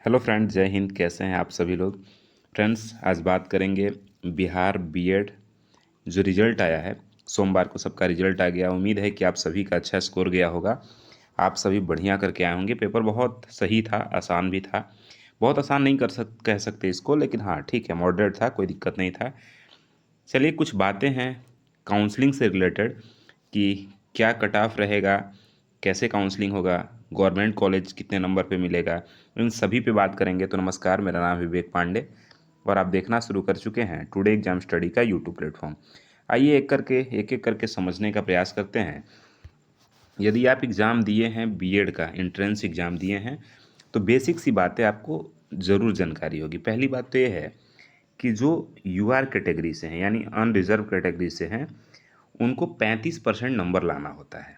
Hello friends, जय हिंद। कैसे हैं आप सभी लोग। फ्रेंड्स, आज बात करेंगे बिहार बीएड जो रिजल्ट आया है। सोमवार को सबका रिजल्ट आ गया। उम्मीद है कि आप सभी का अच्छा स्कोर गया होगा। आप सभी बढ़िया करके आए होंगे। पेपर बहुत सही था, आसान भी था। बहुत आसान नहीं कह सकते इसको, लेकिन हाँ ठीक है, मॉडरेट था, कोई दिक्कत नहीं था। चलिए कुछ बातें हैं काउंसलिंग से रिलेटेड कि क्या कट ऑफ रहेगा, कैसे काउंसलिंग होगा, गवर्नमेंट कॉलेज कितने नंबर पे मिलेगा, इन सभी पे बात करेंगे। तो नमस्कार, मेरा नाम है विवेक पांडे और आप देखना शुरू कर चुके हैं टुडे एग्जाम स्टडी का यूट्यूब प्लेटफॉर्म। आइए एक एक करके समझने का प्रयास करते हैं। यदि आप एग्ज़ाम दिए हैं बीएड का, एंट्रेंस एग्ज़ाम दिए हैं, तो बेसिक सी बातें आपको ज़रूर जानकारी होगी। पहली बात तो ये है कि जो यूआर कैटेगरी से हैं यानी अनरिजर्व कैटेगरी से हैं, उनको 35% नंबर लाना होता है।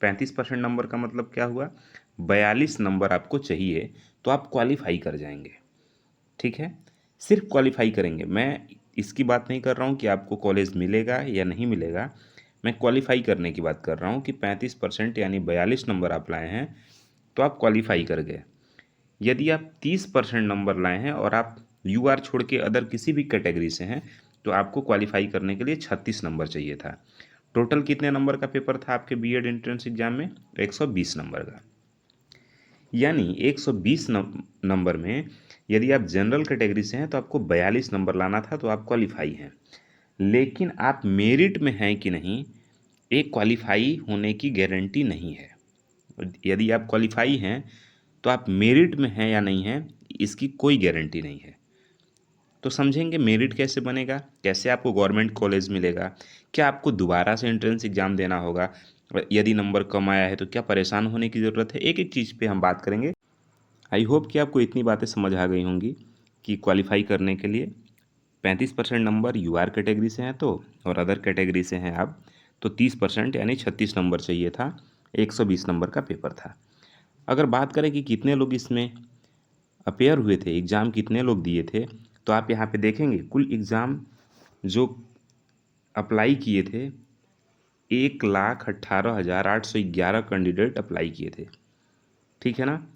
35% नंबर का मतलब क्या हुआ, 42 नंबर आपको चाहिए तो आप क्वालिफाई कर जाएंगे। ठीक है, सिर्फ क्वालिफाई करेंगे। मैं इसकी बात नहीं कर रहा हूँ कि आपको कॉलेज मिलेगा या नहीं मिलेगा, मैं क्वालिफाई करने की बात कर रहा हूँ कि 35% यानी 42 नंबर आप लाए हैं तो आप क्वालिफाई कर गए। यदि आप 30% नंबर लाए हैं और आप यूआर छोड़ के अदर किसी भी कैटेगरी से हैं, तो आपको क्वालिफाई करने के लिए 36 नंबर चाहिए था। टोटल कितने नंबर का पेपर था आपके बीएड एंट्रेंस एग्जाम में? 120 नंबर का। यानी 120 नंबर में यदि आप जनरल कैटेगरी से हैं तो आपको 42 नंबर लाना था, तो आप क्वालिफाई हैं। लेकिन आप मेरिट में हैं कि नहीं, एक क्वालिफाई होने की गारंटी नहीं है। यदि आप क्वालिफाई हैं तो आप मेरिट में हैं या नहीं हैं, इसकी कोई गारंटी नहीं है। तो समझेंगे मेरिट कैसे बनेगा, कैसे आपको गवर्नमेंट कॉलेज मिलेगा, क्या आपको दोबारा से एंट्रेंस एग्जाम देना होगा, यदि नंबर कम आया है तो क्या परेशान होने की ज़रूरत है। एक एक चीज़ पे हम बात करेंगे। आई होप कि आपको इतनी बातें समझ आ गई होंगी कि क्वालिफाई करने के लिए 35% नंबर यूआर कैटेगरी से हैं तो, और अदर कैटेगरी से हैं आप तो 30% यानी 36 नंबर चाहिए था। 120 नंबर का पेपर था। अगर बात करें कि कितने लोग इसमें अपेयर हुए थे, एग्ज़ाम कितने लोग दिए थे, तो आप यहाँ पे देखेंगे कुल एग्ज़ाम जो अप्लाई किए थे, 1,18,811 कैंडिडेट अप्लाई किए थे। ठीक है ना।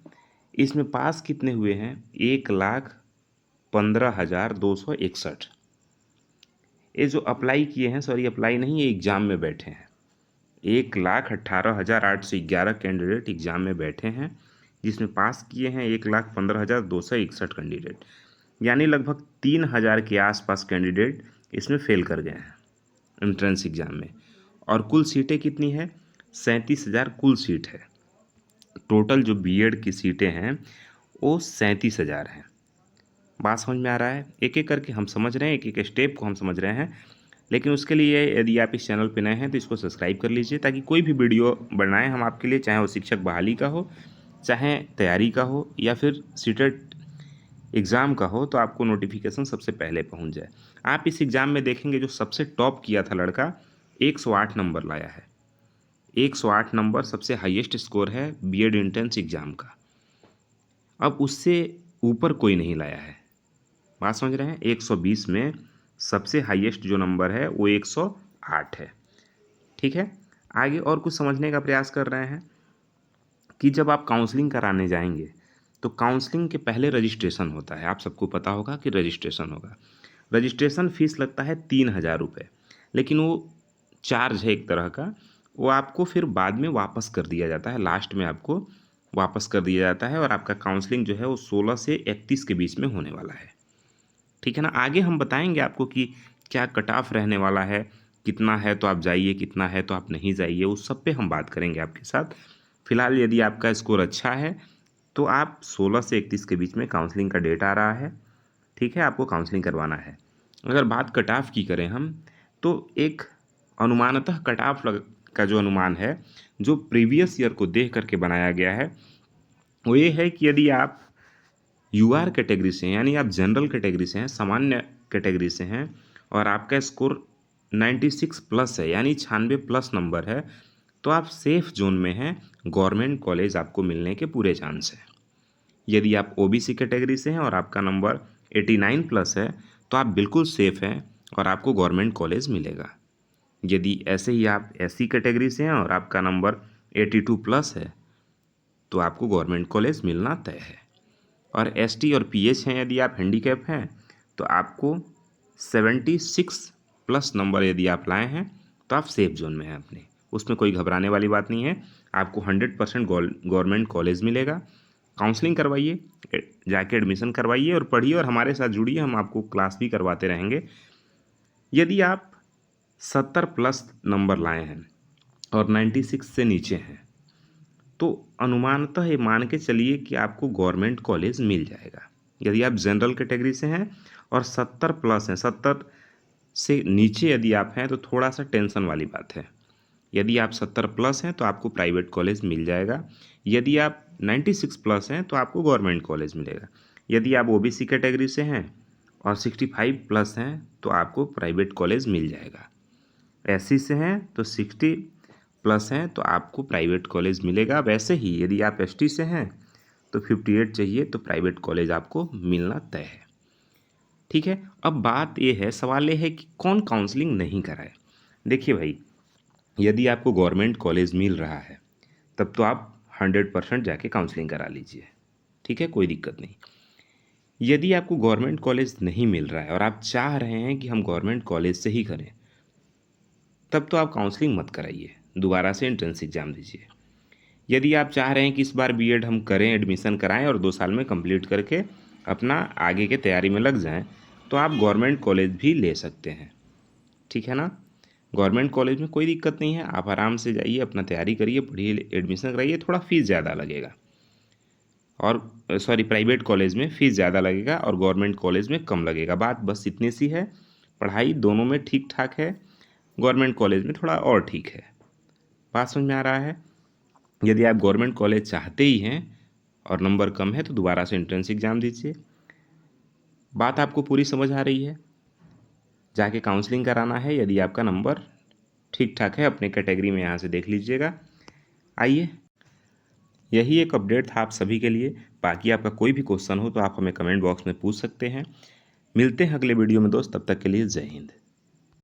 इसमें पास कितने हुए हैं? 1,15,261। ये जो अप्लाई किए हैं, सॉरी अप्लाई नहीं, ये एग्ज़ाम में बैठे हैं। 1,18,811 कैंडिडेट एग्ज़ाम में बैठे हैं, जिसमें पास किए हैं 1,15,261 कैंडिडेट। यानी लगभग 3,000 के आसपास कैंडिडेट इसमें फेल कर गए हैं एंट्रेंस एग्ज़ाम में। और कुल सीटें कितनी है? 37,000 कुल सीट है। टोटल जो बीएड की सीटें हैं वो 37,000 हैं। बात समझ में आ रहा है? एक एक करके हम समझ रहे हैं, एक एक स्टेप को हम समझ रहे हैं। लेकिन उसके लिए यदि आप इस चैनल पर नए हैं तो इसको सब्सक्राइब कर लीजिए, ताकि कोई भी वीडियो बनाएं हम आपके लिए, चाहे वो शिक्षक बहाली का हो, चाहे तैयारी का हो, या फिर सीटेट एग्ज़ाम का हो, तो आपको नोटिफिकेशन सबसे पहले पहुंच जाए। आप इस एग्ज़ाम में देखेंगे जो सबसे टॉप किया था लड़का, 108 नंबर लाया है। 108 नंबर सबसे हाईएस्ट स्कोर है बीएड एंट्रेंस एग्ज़ाम का। अब उससे ऊपर कोई नहीं लाया है। बात समझ रहे हैं? 120 में सबसे हाईएस्ट जो नंबर है वो 108 है। ठीक है, आगे और कुछ समझने का प्रयास कर रहे हैं कि जब आप काउंसलिंग कराने जाएंगे तो काउंसलिंग के पहले रजिस्ट्रेशन होता है। आप सबको पता होगा कि रजिस्ट्रेशन होगा। रजिस्ट्रेशन फ़ीस लगता है 3,000 रुपये, लेकिन वो चार्ज है एक तरह का। वो आपको फिर बाद में वापस कर दिया जाता है, लास्ट में आपको वापस कर दिया जाता है, और आपका काउंसलिंग जो है वो 16 से 31 के बीच में होने वाला है। ठीक है ना। आगे हम बताएंगे आपको कि क्या कट ऑफ रहने वाला है, कितना है तो आप जाइए, कितना है तो आप नहीं जाइए, उस सब पे हम बात करेंगे आपके साथ। फिलहाल यदि आपका स्कोर अच्छा है तो आप 16 से 31 के बीच में काउंसलिंग का डेट आ रहा है। ठीक है, आपको काउंसलिंग करवाना है। अगर बात कट ऑफ की करें हम, तो एक अनुमानतः कट ऑफ का जो अनुमान है, जो प्रीवियस ईयर को देख करके बनाया गया है, वो ये है कि यदि आप यूआर कैटेगरी से हैं, यानी आप जनरल कैटेगरी से हैं, सामान्य कैटेगरी से हैं, और आपका स्कोर 96 प्लस है, यानी 96 प्लस नंबर है, तो आप सेफ जोन में हैं। गवर्नमेंट कॉलेज आपको मिलने के पूरे चांस हैं। यदि आप ओबीसी कैटेगरी से हैं और आपका नंबर 89 प्लस है, तो आप बिल्कुल सेफ़ हैं और आपको गवर्नमेंट कॉलेज मिलेगा। यदि ऐसे ही आप एससी कैटेगरी से हैं और आपका नंबर 82 प्लस है, तो आपको गवर्नमेंट कॉलेज मिलना तय है। और एसटी और पीएच हैं, यदि आप हैंडीकैप हैं तो आपको 76+ नंबर यदि आप लाए हैं तो आप सेफ जोन में हैं अपने, उसमें कोई घबराने वाली बात नहीं है। आपको 100% गवर्नमेंट कॉलेज मिलेगा। काउंसलिंग करवाइए, जाके एडमिशन करवाइए और पढ़िए और हमारे साथ जुड़िए, हम आपको क्लास भी करवाते रहेंगे। यदि आप 70+ नंबर लाए हैं और 96 से नीचे हैं तो अनुमानतः ये मान के चलिए कि आपको गवर्नमेंट कॉलेज मिल जाएगा। यदि आप जनरल कैटेगरी से हैं और 70+ हैं, 70 से नीचे यदि आप हैं तो थोड़ा सा टेंशन वाली बात है। यदि आप 70+ हैं तो आपको प्राइवेट कॉलेज मिल जाएगा। यदि आप 96+ हैं तो आपको गवर्नमेंट कॉलेज मिलेगा। यदि आप ओबीसी कैटेगरी से हैं और 65+ हैं तो आपको प्राइवेट कॉलेज मिल जाएगा। एससी से हैं तो 60+ हैं तो आपको प्राइवेट कॉलेज मिलेगा। वैसे ही यदि आप एसटी से हैं तो 58 चाहिए तो प्राइवेट कॉलेज आपको मिलना तय है। ठीक है, अब बात ये है, सवाल ये है कि कौन काउंसलिंग नहीं कराए। देखिए भाई, यदि आपको गवर्नमेंट कॉलेज मिल रहा है तब तो आप 100% जाके काउंसलिंग करा लीजिए, ठीक है, कोई दिक्कत नहीं। यदि आपको गवर्नमेंट कॉलेज नहीं मिल रहा है और आप चाह रहे हैं कि हम गवर्नमेंट कॉलेज से ही करें, तब तो आप काउंसलिंग मत कराइए, दोबारा से एंट्रेंस एग्ज़ाम दीजिए। यदि आप चाह रहे हैं कि इस बार बीएड हम करें, एडमिशन कराएं और 2 साल में कंप्लीट करके अपना आगे के तैयारी में लग जाएं, तो आप गवर्नमेंट कॉलेज भी ले सकते हैं, ठीक है ना। गवर्नमेंट कॉलेज में कोई दिक्कत नहीं है, आप आराम से जाइए, अपना तैयारी करिए, पढ़िए, एडमिशन कराइए। थोड़ा फीस ज़्यादा लगेगा, और प्राइवेट कॉलेज में फ़ीस ज़्यादा लगेगा और गवर्नमेंट कॉलेज में कम लगेगा। बात बस इतनी सी है, पढ़ाई दोनों में ठीक ठाक है, गवर्नमेंट कॉलेज में थोड़ा और ठीक है। बात समझ में आ रहा है। यदि आप गवर्नमेंट कॉलेज चाहते ही हैं और नंबर कम है तो दोबारा से एंट्रेंस एग्ज़ाम दीजिए। बात आपको पूरी समझ आ रही है। जाके काउंसलिंग कराना है, यदि आपका नंबर ठीक ठाक है अपने कैटेगरी में, यहाँ से देख लीजिएगा। आइए, यही एक अपडेट था आप सभी के लिए। बाकी आपका कोई भी क्वेश्चन हो तो आप हमें कमेंट बॉक्स में पूछ सकते हैं। मिलते हैं अगले वीडियो में दोस्त, तब तक के लिए जय हिंद।